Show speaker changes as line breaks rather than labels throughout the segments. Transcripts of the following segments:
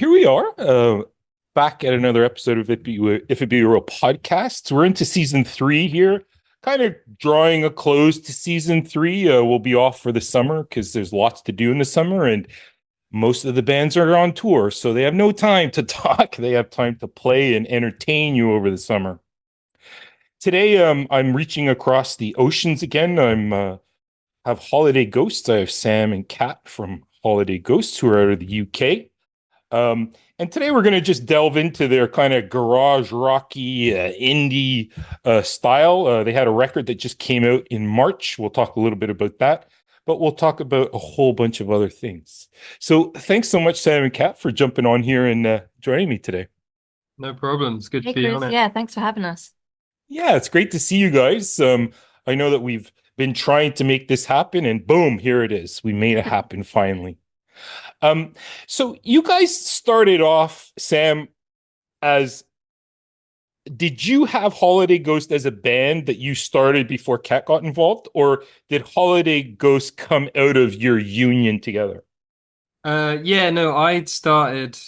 here we are, back at another episode of If It Be Your Will podcast. We're into season three here, kind of drawing a close to season three. We'll be off for the summer because there's lots to do in the summer, and most of the bands are on tour, so they have no time to talk. They have time to play and entertain you over the summer. Today, I'm reaching across the oceans again. I'm have Holiday Ghosts. I have Sam and Kat from Holiday Ghosts who are out of the UK. And today we're going to just delve into their kind of garage rocky indie style. They had a record that just came out in March. We'll talk a little bit about that, but we'll talk about a whole bunch of other things. So thanks so much, Sam and Kat, for jumping on here and joining me today.
No problem. It's good to
Hey
be
Chris,
on it.
yeah, thanks for having us.
Yeah, it's great to see you guys. I know that we've been trying to make this happen, and boom, here it is. We made it happen finally. So you guys started off, Sam, as did you have Holiday Ghost as a band that you started before Kat got involved, or did Holiday Ghost come out of your union together?
Yeah, no, I started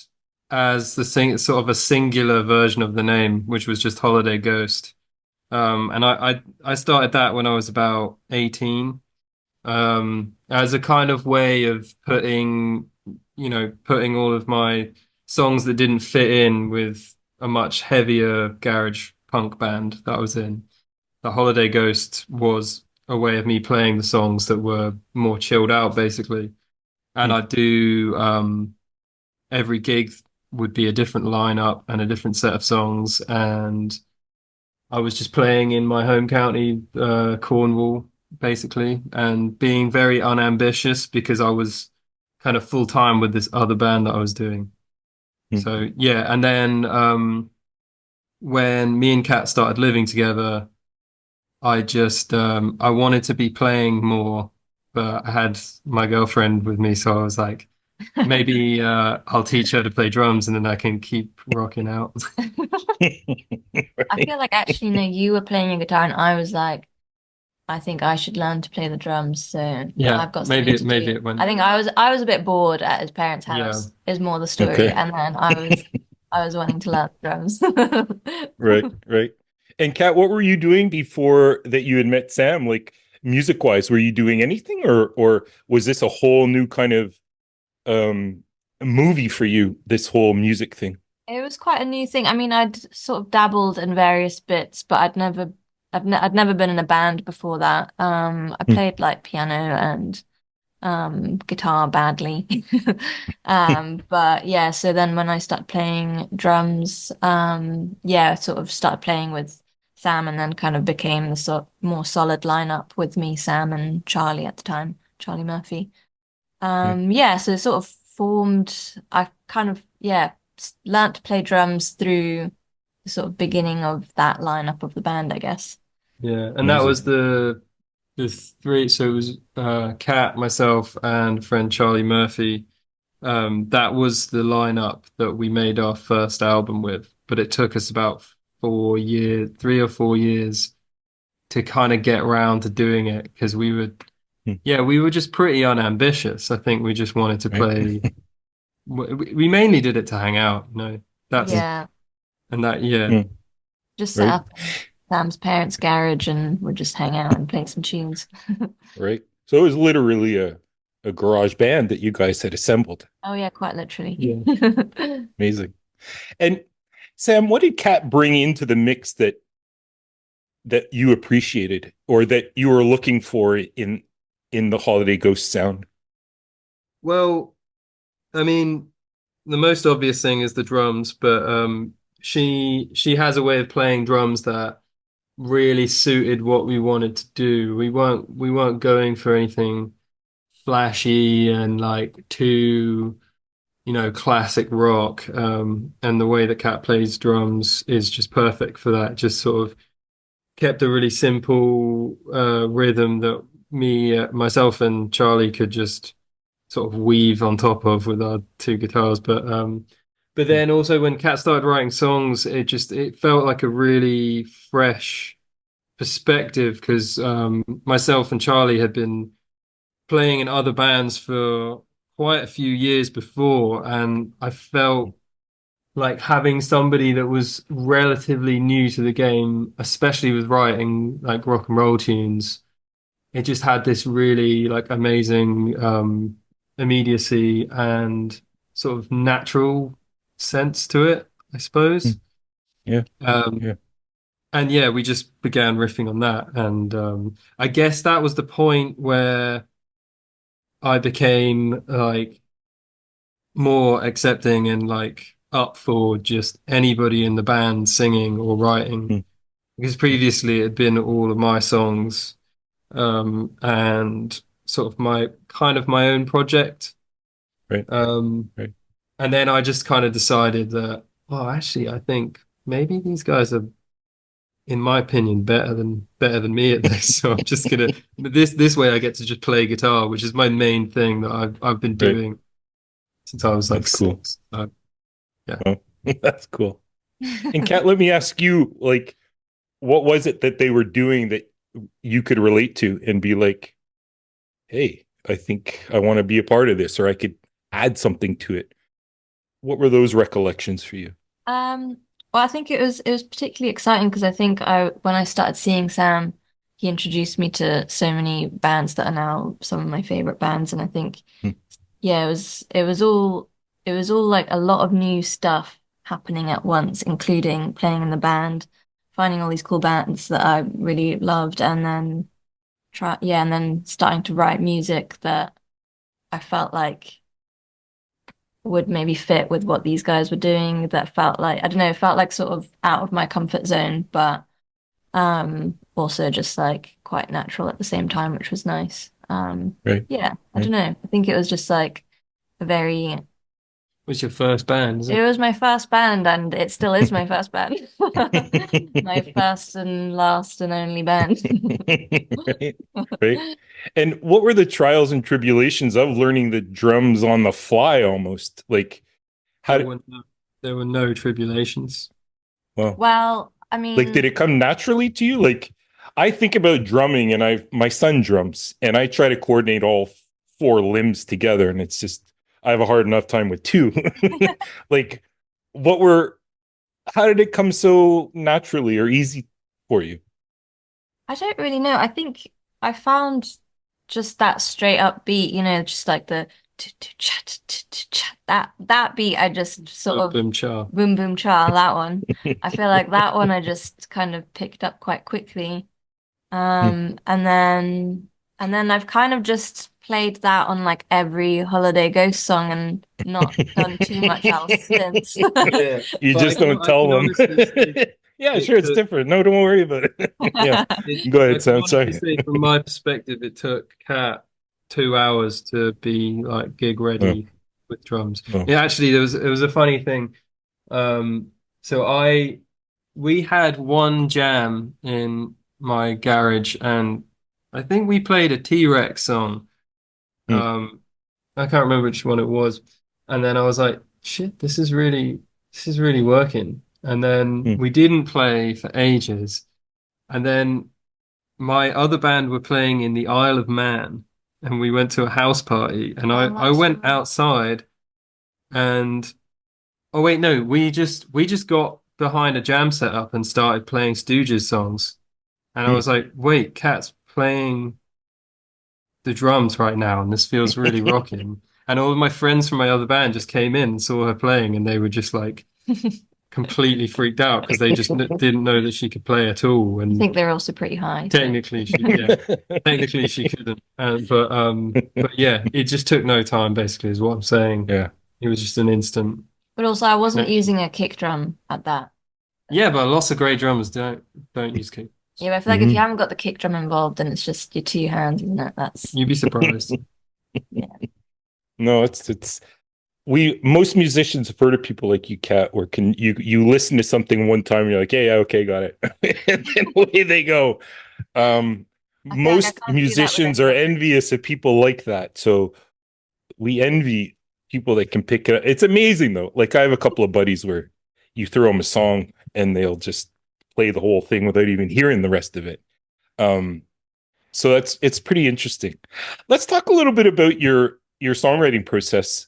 as sort of a singular version of the name, which was just Holiday Ghost. And I started that when I was about 18, as a kind of way of putting all of my songs that didn't fit in with a much heavier garage punk band that I was in. The Holiday Ghost was a way of me playing the songs that were more chilled out, basically. And
Hmm.
I do every gig would be a different lineup and a different set of songs. And I was just playing in my home county, Cornwall, basically, and being very unambitious because I was kind of full time with this other band that I was doing.
Hmm.
So yeah, and then when me and Kat started living together, I wanted to be playing more, but I had my girlfriend with me, so I was like, maybe I'll teach her to play drums and then I can keep rocking out.
I feel
Right.
like actually, you were playing your guitar, and I was like, I think I should learn to play the drums. So
Yeah,
I've got something to
maybe
do.
it
I
went.
think I was a bit bored at his parents'
Yeah.
house, is more the story,
Okay.
and then I was wanting to learn the drums.
Right, right. And Kat, what were you doing before that you had met Sam? Like music wise, were you doing anything, or was this a whole new kind of um movie for you, this whole music thing?
It was quite a new thing. I mean, I'd sort of dabbled in various bits, but I'd never been in a band before that. I
Hmm.
played like piano and guitar badly. But yeah, so then when I started playing drums, yeah, sort of started playing with Sam and then kind of became the more solid lineup with me, Sam, and Charlie at the time, Charlie Murphy.
Okay.
Yeah, so it sort of I kind of, yeah, learnt to play drums through the sort of beginning of that lineup of the band, I guess.
Yeah. And that
Amazing.
was the three, so it was Kat, myself, and friend Charlie Murphy. That was the lineup that we made our first album with, but it took us about 4 years, 3 or 4 years to kind of get around to doing it because
Hmm.
we were just pretty unambitious. I think we just wanted to
Right.
play. We mainly did it to hang out,
Hmm.
that's,
Yeah,
and that, yeah,
Hmm.
just set
Right.
up in Sam's parents' garage and would just hang out and play some tunes.
Right. So it was literally a garage band that you guys had assembled.
Oh yeah, quite literally.
yeah.
Amazing. And Sam, what did Kat bring into the mix that you appreciated or that you were looking for in the Holiday Ghost sound?
Well, I mean, the most obvious thing is the drums, but she has a way of playing drums that really suited what we wanted to do. We weren't going for anything flashy and like too, classic rock. And the way that Cat plays drums is just perfect for that. Just sort of kept a really simple rhythm that myself and Charlie could just sort of weave on top of with our two guitars. But then also when Cat started writing songs, it felt like a really fresh perspective because myself and Charlie had been playing in other bands for quite a few years before, and I felt like having somebody that was relatively new to the game, especially with writing like rock and roll tunes, it just had this really like amazing immediacy and sort of natural sense to it, I suppose.
Mm. Yeah.
Um,
Yeah.
and yeah, we just began riffing on that, and I guess that was the point where I became like more accepting and like up for just anybody in the band singing or writing,
Mm.
because previously it had been all of my songs, and sort of my kind of my own project.
Right.
Um,
Right.
and then I just kind of decided that, oh, actually, I think maybe these guys are, in my opinion, better than me at this. So I'm just gonna this way I get to just play guitar, which is my main thing that I've been
Right.
doing since I was like
That's cool.
6. Yeah.
Oh, that's cool. And Kat, let me ask you, like, what was it that they were doing that you could relate to and be like, hey, I think I want to be a part of this, or I could add something to it. What were those recollections for you?
Um, well, I think it was particularly exciting because I think I when I started seeing Sam, he introduced me to so many bands that are now some of my favorite bands, and I think
Hmm.
yeah, it was all like a lot of new stuff happening at once, including playing in the band, finding all these cool bands that I really loved, and then and then starting to write music that I felt like would maybe fit with what these guys were doing that felt like I don't know, it felt like sort of out of my comfort zone, but also just like quite natural at the same time, which was nice.
Right.
Yeah, I don't
Right.
know. I think it was just like a very
What's your first band, is
it
it?
was my first band and it still is my first band. My first and last and only band.
Right. Right. And what were the trials and tribulations of learning the drums on the fly almost? Like how
There
did,
were no, there were no tribulations.
well,
Well, I
like did
mean,
it come naturally to you? Like I think about drumming and my son drums and I try to coordinate all four limbs together and it's just I have a hard enough time with two. Like what were how did it come so naturally or easy for you?
I don't really know. I think I found just that straight up beat, just like the that beat. I just sort of
Boom cha.
boom boom cha that one. I feel like that one I just kind of picked up quite quickly. And then I've kind of just played that on like every Holiday Ghost song and not done too much else since.
Yeah,
You
but
just don't
I
tell
can
them.
honestly say
Yeah,
it
sure, it's
took
different. No, don't worry about it. Yeah. Go
I
ahead,
can
Sam.
honestly
Sorry.
say from my perspective, it took Kat 2 hours to be like gig
Oh,
ready with drums.
oh.
Yeah, actually, it was a funny thing. Um, so we had one jam in my garage, and I think we played a T-Rex song.
Hmm,
Um, I can't remember which one it was. And then I was like, shit, this is really working. And then
hmm.
we didn't play for ages. And then my other band were playing in the Isle of Man, and we went to a house party, and I
Oh,
I
nice.
went outside, and oh wait, no, we just got behind a jam setup and started playing Stooges songs. And I
Hmm.
was like, wait, Cat's playing the drums right now, and this feels really rocking. And all of my friends from my other band just came in and saw her playing, and they were just like completely freaked out because they just didn't know that she could play at all.
I
And
think they're also pretty high, so
technically she couldn't. But yeah, it just took no time. Basically, is what I'm saying.
Yeah.
It was just an instant
but also I wasn't
connection.
using a kick drum at that.
Yeah, but lots of great drummers don't use kick.
Yeah, but I feel like if you
Hmm.
haven't got the kick drum involved, then it's just your two hands, isn't it? That's
You'd be surprised.
yeah.
No, it's we most musicians have heard of people like you, Kat, where can you listen to something one time and you're like, yeah, yeah, okay, got it. And then away they go.
I feel like I
Most
can't do that with
musicians
any
are
other.
envious of people like that. So we envy people that can pick it up. It's amazing though. Like I have a couple of buddies where you throw them a song and they'll just play the whole thing without even hearing the rest of it. Um, so it's pretty interesting. Let's talk a little bit about your songwriting process.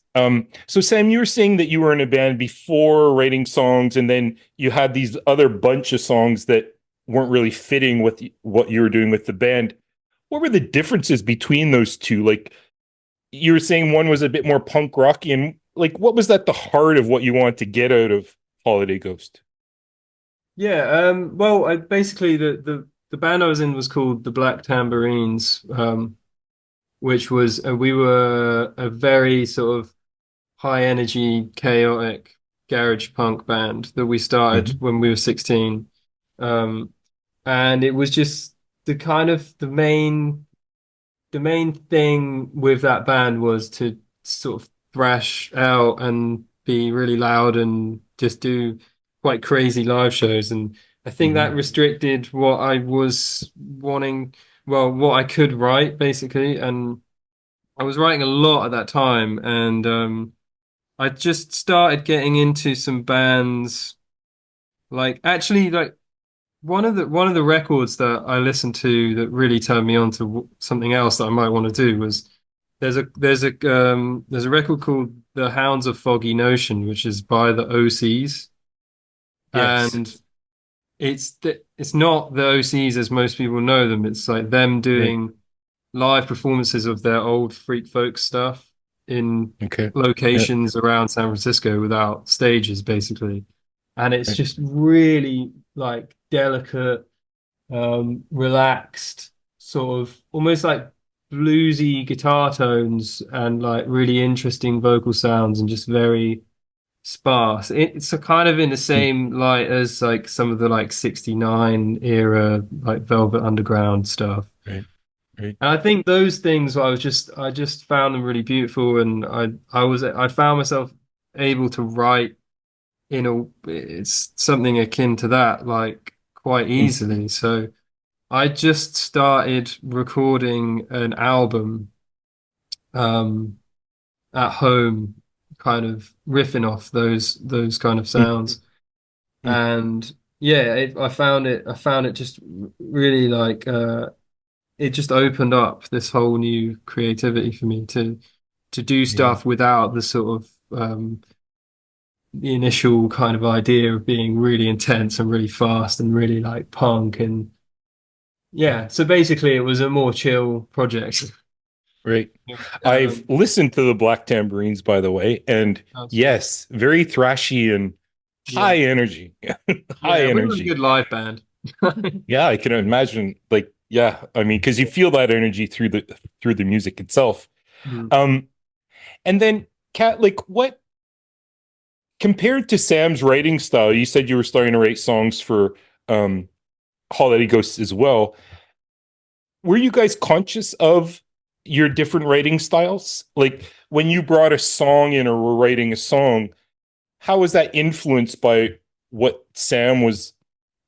So Sam, you were saying that you were in a band before writing songs, and then you had these other bunch of songs that weren't really fitting with what you were doing with the band. What were the differences between those two? Like you were saying one was a bit more punk rocky, and like what was that the heart of what you wanted to get out of Holiday Ghost?
Yeah, well, I basically the band I was in was called the Black Tambourines, which was we were a very sort of high energy, chaotic garage punk band that we started
Hmm.
when we were 16. Um, and it was just the kind of the main thing with that band was to sort of thrash out and be really loud and just do quite crazy live shows. And I think that
Hmm.
restricted what I was wanting, well, what I could write basically. And I was writing a lot at that time. And I just started getting into some bands, like actually like one of the records that I listened to that really turned me on to something else that I might want to do was there's a record called The Hounds of Foggy Notion, which is by the OCs,
Yes.
and it's not the OCs as most people know them. It's like them
Right.
doing live performances of their old freak folk stuff in
Okay. Yeah.
locations around San Francisco without stages, basically. And it's
Right.
just really like delicate, relaxed, sort of almost like bluesy guitar tones and like really interesting vocal sounds and just very sparse. It's a kind of in the
Mm.
same light as like some of the like 69 era like Velvet Underground stuff.
Right. Right.
And I think those things I just found them really beautiful and I found myself able to write in a it's something akin to that like quite
Mm.
easily. So I just started recording an album um at home, kind of riffing off those kind of
Mm.
sounds.
Mm.
And yeah, I found it just really like it just opened up this whole new creativity for me to do
Yeah.
stuff without the sort of the initial kind of idea of being really intense and really fast and really like punk and yeah. So basically it was a more chill project.
Right. I've
Um,
listened to the Black Tambourines, by the way, and
that's right.
yes, very thrashy and
Yeah.
high energy. High
Yeah, we were a
energy.
good live band.
Yeah, I can imagine. Like, yeah, I mean, because you feel that energy through the music itself.
Mm.
Um, and then, Kat, like, what compared to Sam's writing style? You said you were starting to write songs for um Holiday Ghosts as well. Were you guys conscious of your different writing styles? Like when you brought a song in or were writing a song, how was that influenced by what Sam was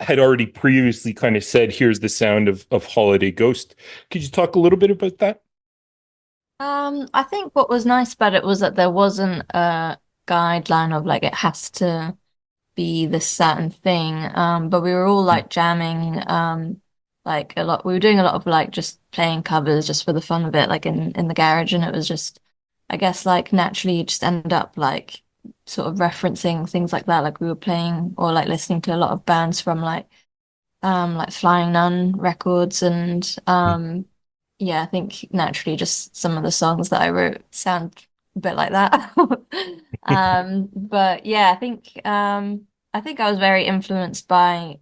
had already previously kind of said, here's the sound of Holiday Ghost. Could you talk a little bit about that?
I think what was nice about it was that there wasn't a guideline of like it has to be this certain thing. But we were all
Mm.
like jamming, like a lot. We were doing a lot of like just playing covers just for the fun of it, like in the garage, and it was just, I guess, like naturally you just end up like sort of referencing things like that. Like we were playing or like listening to a lot of bands from like Flying Nun records and
Mm.
yeah, I think naturally just some of the songs that I wrote sound a bit like that. But yeah, I think I was very influenced by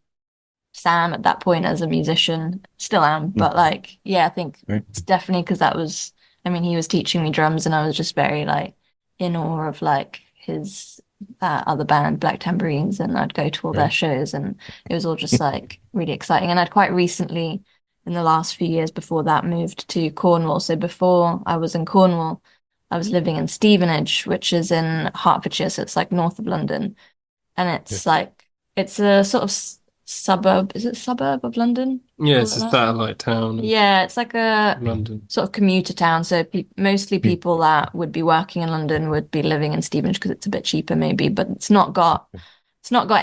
Sam at that point as a musician. Still am,
Mm.
but like yeah, I think
Right.
it's definitely because that was I mean, he was teaching me drums and I was just very like in awe of like his other band, Black Tambourines, and I'd go to all their
Right.
shows and it was all just like really exciting. And I'd quite recently, in the last few years before that, moved to Cornwall. So before I was in Cornwall, I was living in Stevenage, which is in Hertfordshire, so it's like north of London. And
Yeah.
it's like it's a sort of suburb. Is it suburb of London?
Yeah,
Call
it's
it
a
that?
satellite town of
Yeah, it's like a
London.
sort of commuter town. So pe mostly
Mm.
people that would be working in London would be living in Stevenage because it's a bit cheaper, maybe. But it's not got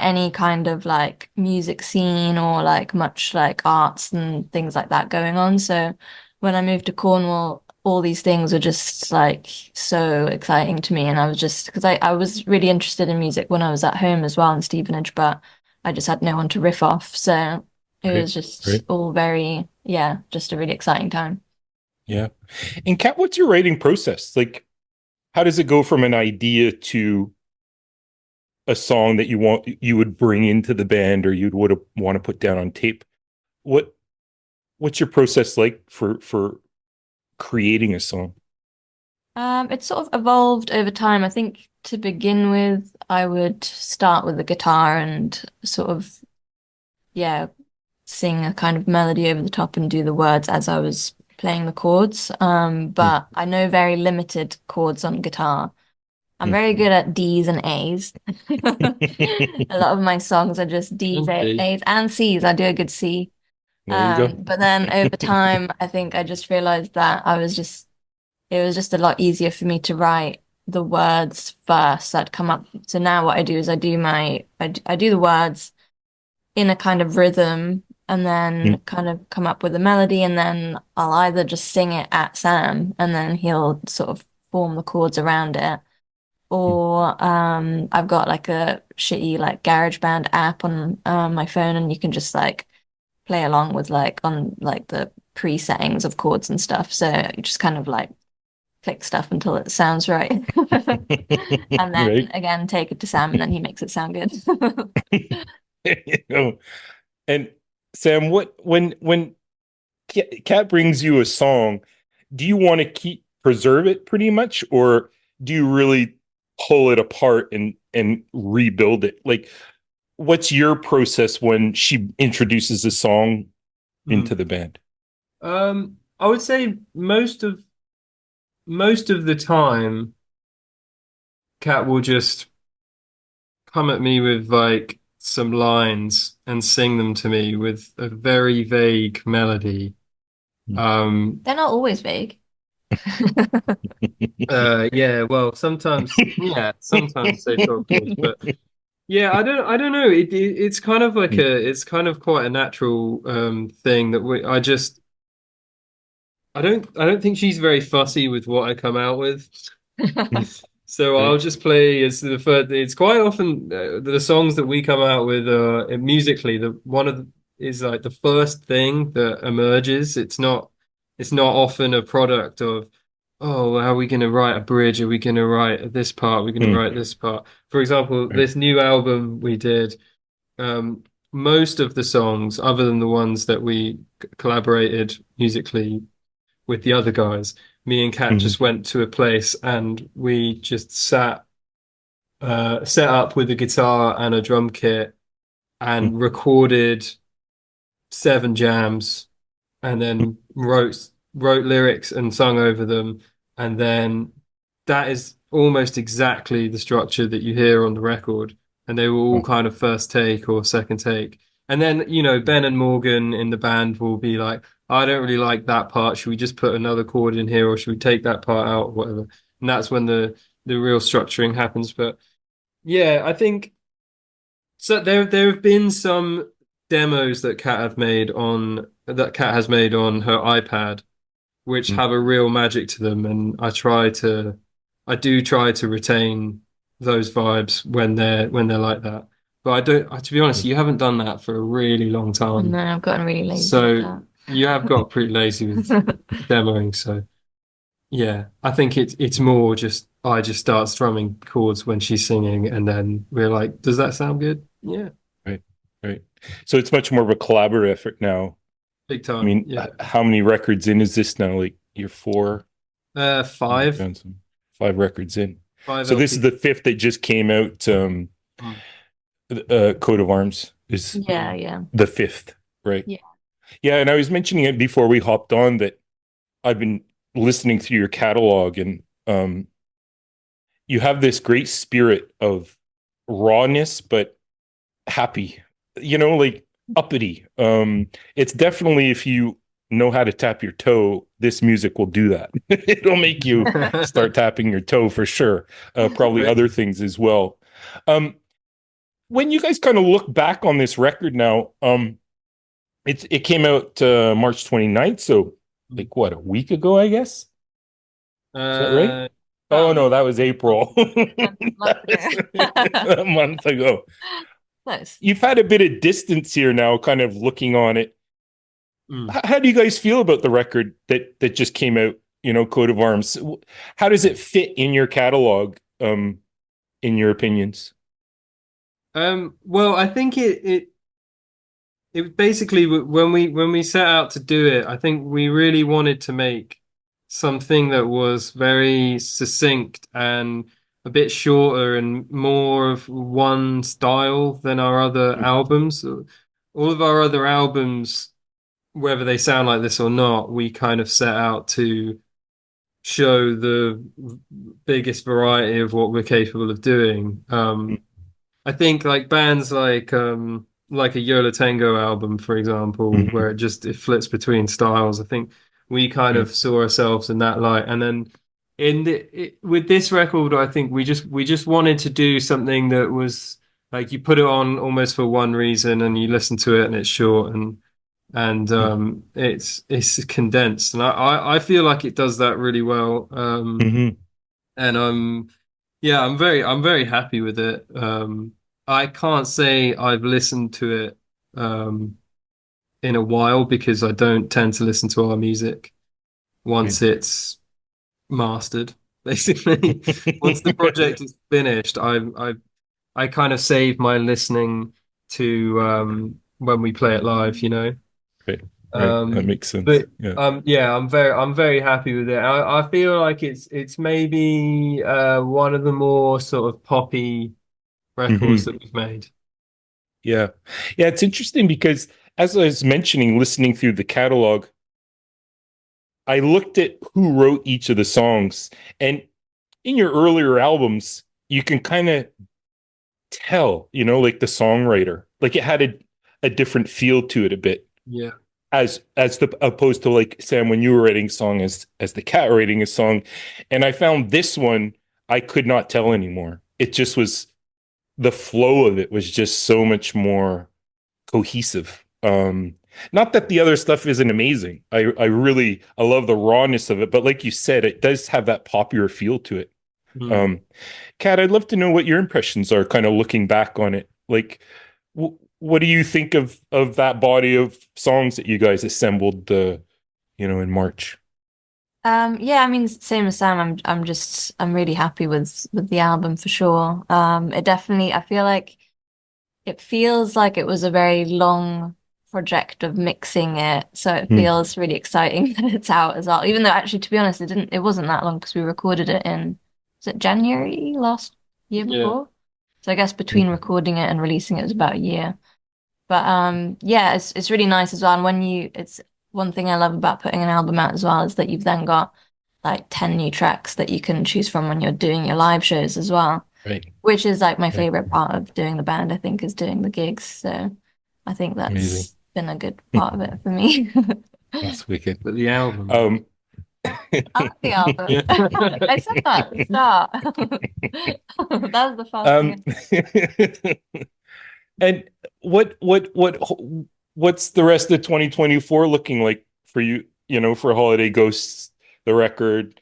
any kind of like music scene or like much like arts and things like that going on. So when I moved to Cornwall, all these things were just like so exciting to me. And I was just because I was really interested in music when I was at home as well in Stevenage, but I just had no one to riff off. So it
Right.
was just
Right.
all very, yeah, just a really exciting time.
Yeah. And Kat, what's your writing process? Like, how does it go from an idea to a song that you would bring into the band or you'd would want to put down on tape? What what's your process like for creating a song?
It's sort of evolved over time. I think to begin with, I would start with the guitar and sort of, yeah, sing a kind of melody over the top and do the words as I was playing the chords.
Mm,
But I know very limited chords on guitar. I'm
mm.
very good at D's and A's. A lot of my songs are just D's,
Okay.
A's, and C's. I do a good C.
There you go.
But then over time, I think I just realized that it was just a lot easier for me to write the words first that come up. So now what I do is I do the words in a kind of rhythm and then
Mm,
kind of come up with a melody and then I'll either just sing it at Sam and then he'll sort of form the chords around it.
mm,
Or I've got like a shitty like GarageBand app on my phone and you can just like play along with like on like the pre-settings of chords and stuff. So you just kind of like click stuff until it sounds right. And then
right.
again take it to Sam and then he makes it sound good.
You know, and Sam, what when Kat brings you a song, do you want to keep preserve it pretty much, or do you really pull it apart and rebuild it? Like, what's your process when she introduces a song
Hmm.
into the band?
I would say most of the time, Kat will just come at me with like some lines and sing them to me with a very vague melody. Um,
They're not always vague.
yeah, well, sometimes they talk to us, but yeah, I don't know. It's kind of like it's kind of quite a natural thing that I don't think she's very fussy with what I come out with. So I'll
Right.
just play as the first. It's quite often the songs that we come out with musically. The one of the, is like the first thing that emerges. It's not often a product of, oh, how are we going to write a bridge? Are we going to write this part? Are we going to
Mm,
write this part? For example,
right.
this new album we did. Um, Most of the songs, other than the ones that we collaborated musically with the other guys, me and Kat
Mhm,
just went to a place and we just set up with a guitar and a drum kit
mm,
and recorded 7 jams and
mm,
then wrote lyrics and sung over them. And then that is almost exactly the structure that you hear on the record. And they were all
mm,
kind of first take or second take. And then, Ben and Morgan in the band will be like, I don't really like that part. Should we just put another chord in here or should we take that part out or whatever? And that's when the real structuring happens. But yeah, I think so. There have been some demos that Kat has made on her iPad, which
mm,
have a real magic to them, and I do try to retain those vibes when they're like that. But I don't. To be honest,
mm.
you haven't done that for a really long
And
time,
then I've gotten really lazy with
so
that.
you have got pretty lazy with demoing. So yeah, I think it's more just I just start strumming chords when she's singing, and then we're like, does that sound good? Yeah.
Right. Right. So it's much more of a collaborative effort now.
Big
I
time.
mean,
Yeah.
how many records in is this now? Like you're four, you've
Five,
done some 5 records in.
five
So this is
LP.
the fifth that just came out.
Mm.
Coat of Arms is
Yeah,
Mm.
yeah.
the fifth, right?
Yeah.
Yeah, and I was mentioning it before we hopped on that I've been listening through your catalog, and you have this great spirit of rawness, but happy, like uppity. It's definitely, if you know how to tap your toe, this music will do that. It'll make you start tapping your toe for sure. Probably
Right.
other things as well. Um, when you guys kind of look back on this record now, it came out March 29th, so
Mm.
like what, a week ago, I guess. Is that right?
About
Oh
a
no, that was April.
month
That was
ago.
a month ago.
Close.
You've had a bit of distance here now, kind of looking on it.
Mm.
How do you guys feel about the record that just came out? Coat of Arms. How does it fit in your catalog? In your opinions?
Well, I think it basically when we set out to do it, I think we really wanted to make something that was very succinct and a bit shorter and more of one style than our other albums. All of our other albums, whether they sound like this or not, we kind of set out to show the biggest variety of what we're capable of doing. I think like bands like a Yola Tango album, for example, where
Mhm.
it flips between styles. I think we kind
Yeah.
of saw ourselves in that light. And then with this record, I think we just wanted to do something that was like you put it on almost for one reason and you listen to it and it's short and it's condensed. And I feel like it does that really well.
Mhm.
And yeah, I'm very happy with it. I can't say I've listened to it um in a while because I don't tend to listen to our music
Right.
once it's mastered. Basically, once the project is finished, I kind of save my listening to when we play it live, you know.
Right. Right. That
Um,
makes sense.
but
Yeah.
yeah, I'm very happy with it. I feel like it's maybe one of the more sort of poppy records
Hmm.
that we've made.
Yeah. Yeah. It's interesting because as I was mentioning, listening through the catalog, I looked at who wrote each of the songs. And in your earlier albums, you can kind of tell, like the songwriter, like it had a different feel to it a bit.
Yeah.
As the opposed to like Sam when you were writing song as the cat writing a song, and I found this one I could not tell anymore. It just was the flow of it was just so much more cohesive. Not that the other stuff isn't amazing. I love the rawness of it, but like you said, it does have that popular feel to it.
Mm.
Um, Kat, I'd love to know what your impressions are, kind of looking back on it. Like, what do you think of that body of songs that you guys assembled, in March?
Yeah, I mean, same as Sam. I'm really happy with the album for sure. It definitely, I feel like it feels like it was a very long project of mixing it, so it
Hmm.
feels really exciting that it's out as well. Even though actually, to be honest, it wasn't that long because we recorded it in, was it January last year
Yeah.
before? So I guess between recording it and releasing it was about a year. But yeah, it's really nice as well. And it's one thing I love about putting an album out as well is that you've then got like 10 new tracks that you can choose from when you're doing your live shows as well,
Right.
which is like my
Right.
favorite part of doing the band, I think, is doing the gigs. So I think
Amazing.
that's been a good part of it for me.
That's wicked.
But the album.
Um,
I like the album.
Yeah.
I said that at the start. That was the first
um,
thing.
and what's the rest of 2024 looking like for you, for Holiday Ghosts, the record?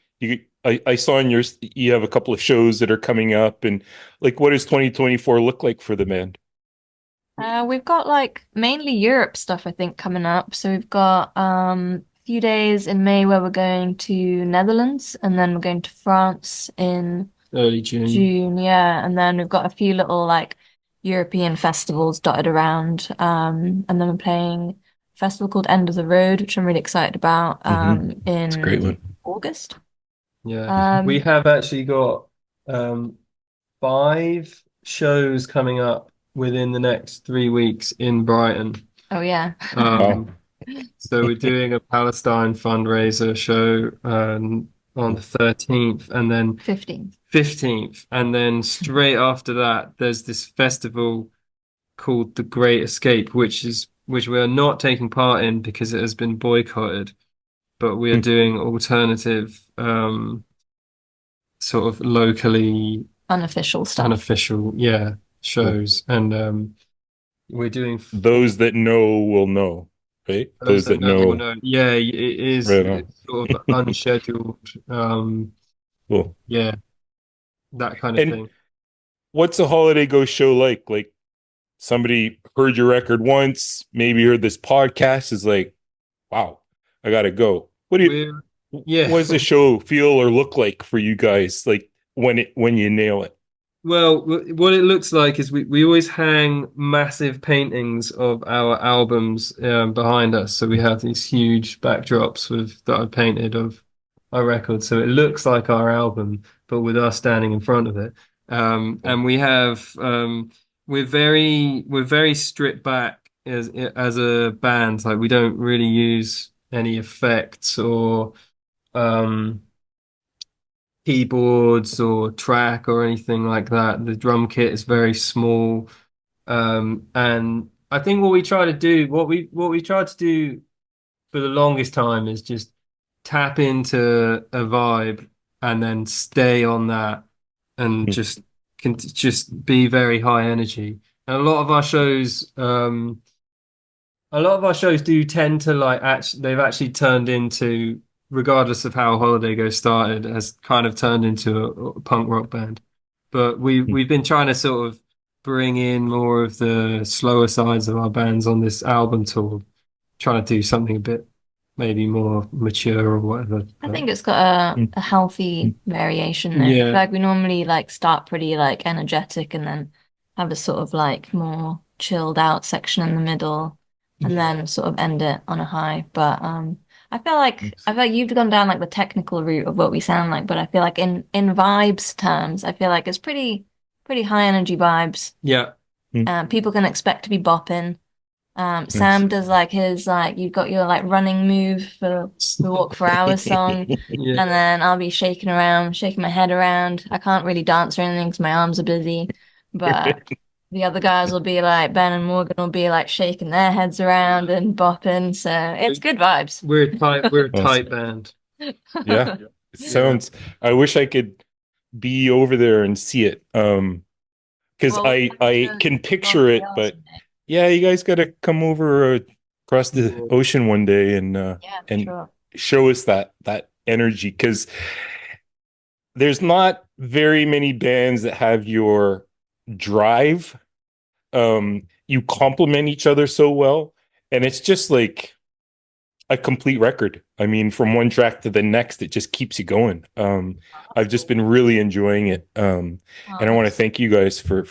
I saw you have a couple of shows that are coming up, and like what does 2024 look like for the band?
We've got like mainly Europe stuff, I think, coming up. So we've got a few days in May where we're going to Netherlands and then we're going to France in
Early June.
June, yeah. And then we've got a few little like European festivals dotted around. And then we're playing a festival called End of the Road, which I'm really excited about,
It's a great
in
one.
August.
Yeah. We
Um,
have actually got um 5 shows coming up within the next 3 weeks in Brighton.
oh yeah.
Wow.
Um, so we're doing a Palestine fundraiser show on the 13th and then
15th.
15th. And then straight after that, there's this festival called The Great Escape, which we are not taking part in because it has been boycotted, but we are doing alternative sort of locally
Unofficial stuff.
unofficial, yeah,
Cool.
shows. And we're doing
Those that know will know, right?
those
Those
that
that
know will
know,
know. Yeah, it is
right on.
it's sort of unscheduled.
Cool.
Yeah, that kind of
And
thing.
what's a holiday go show like? Like somebody heard your record once, maybe heard this podcast, is like, wow, I gotta go.
We're yeah.
What does the show feel or look like for you guys? Like when you nail it?
Well, what it looks like is we always hang massive paintings of our albums behind us. So we have these huge backdrops that I painted of our records. So it looks like our album, but with us standing in front of it. And we have we're very stripped back as a band. Like we don't really use any effects or um keyboards or track or anything like that. The drum kit is very small. And I think what we tried to do for the longest time is just tap into a vibe and then stay on that and just be very high energy. And a lot of our shows do tend to like actually they've actually turned into, regardless of how Holiday Go started, has kind of turned into a punk rock band. But we've been trying to sort of bring in more of the slower sides of our bands on this album tour, trying to do something a bit maybe more mature or whatever.
I
But
think it's got a healthy variation there. I feel
yeah,
like we normally like start pretty like energetic and then have a sort of like more chilled out section in the middle and then sort of end it on a high. But I feel like you've gone down like the technical route of what we sound like, but I feel like in vibes terms, I feel like it's pretty high energy vibes.
yeah,
People can expect to be bopping.
Nice.
Sam does like his like you've got your like running move for the Walk for Hours song,
yeah.
and then I'll be shaking around, shaking my head around. I can't really dance or anything because my arms are busy, but the other guys will be like Ben and Morgan will be like shaking their heads around and bopping. So it's good vibes.
We're a tight
Awesome.
band.
Yeah. It
Yeah.
sounds, I wish I could be over there and see it. Because
Well, we'll have
I
to
can
go
picture it,
PL
but
someday.
yeah, you guys got to come over across the
Yeah.
ocean one day
Yeah, for
and
sure.
show us that energy. Because there's not very many bands that have your drive. You complement each other so well, and it's just like a complete record. I mean, from one track to the next, it just keeps you going.
Oh, that's
I've just
cool.
been really enjoying it.
Oh,
And I want to
that's
thank you guys for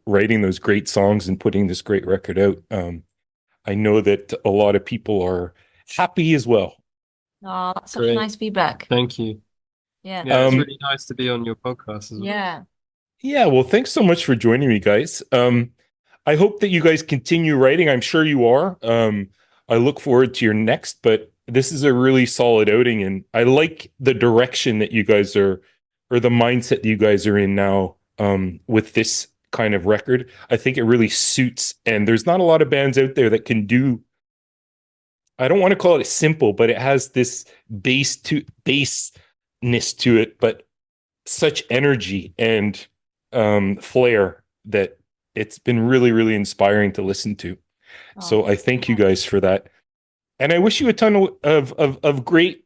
writing those great songs and putting this great record out. I know that a lot of people are happy as well.
oh, that's such
Great.
nice feedback.
Thank you.
Yeah,
Yeah,
thank
it's
you.
Um,
really nice to be on your podcast as well.
Yeah.
yeah, well, thanks so much for joining me, guys. I hope that you guys continue writing. I'm sure you are. I look forward to your next, but this is a really solid outing, and I like the direction that you guys are, or the mindset that you guys are in now, with this kind of record. I think it really suits, and there's not a lot of bands out there that can do. I don't want to call it simple, but it has this baseness to it, but such energy and flair that it's been really, really inspiring to listen to.
Oh,
So I
thank you so
thank you
much.
guys for that. And I wish you a ton of great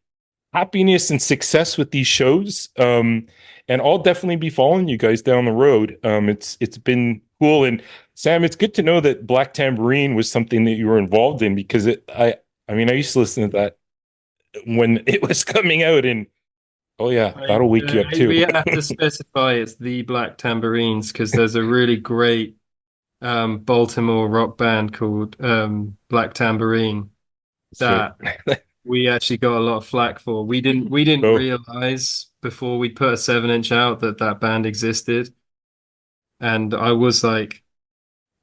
happiness and success with these shows. And I'll definitely be following you guys down the road. It's been cool. And Sam, it's good to know that Black Tambourine was something that you were involved in because I mean, I used to listen to that when it was coming out, and oh yeah, that'll wake you up too.
We have to specify it's the Black Tambourines because there's a really great Baltimore rock band called Black Tambourine
Sure.
that we actually got a lot of flack for. We didn't
Oh,
realize before we put a 7 inch out that that band existed, and I was like,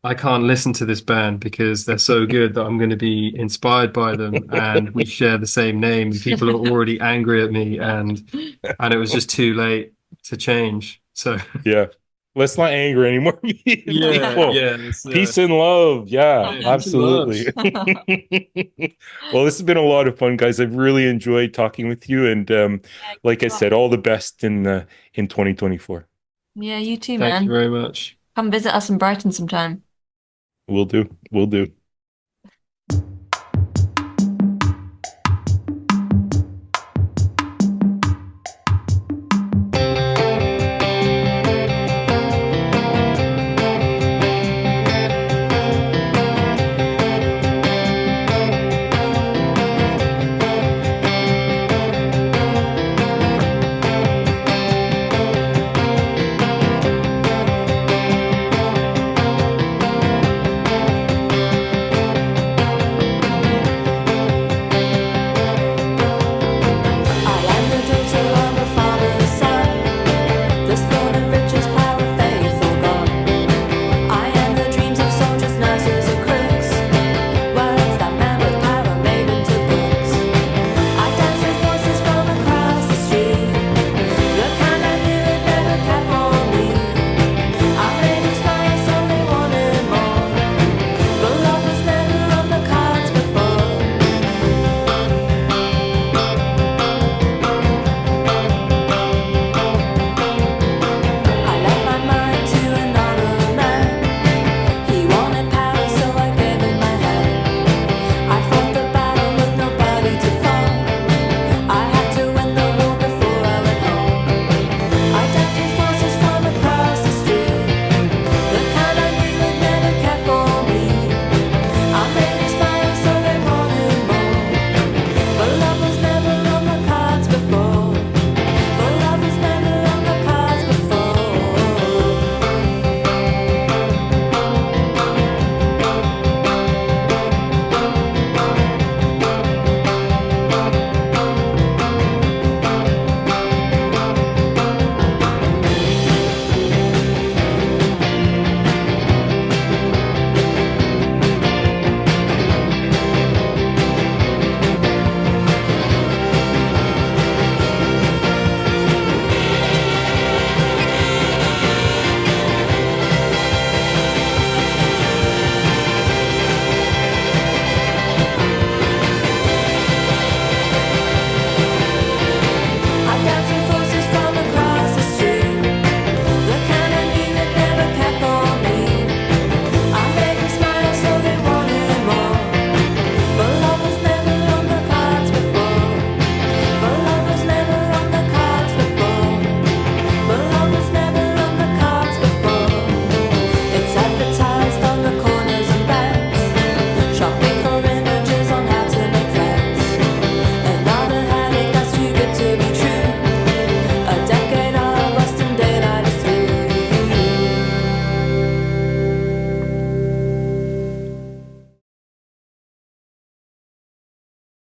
I can't listen to this band because they're so good that I'm going to be inspired by them, and we share the same name, and people are already angry at me, and it was just too late to change. So
yeah. Let's not anger anymore
yeah,
people.
yeah, it's
Peace and love. Yeah,
yeah, peace and love.
absolutely. Well, this has been a lot of fun, guys. I've really enjoyed talking with you, and
Yeah,
like I
good luck.
said, all the best in 2024.
Yeah, you too,
Thank you
man.
very much.
Come visit us in Brighton sometime.
We'll do. We'll do.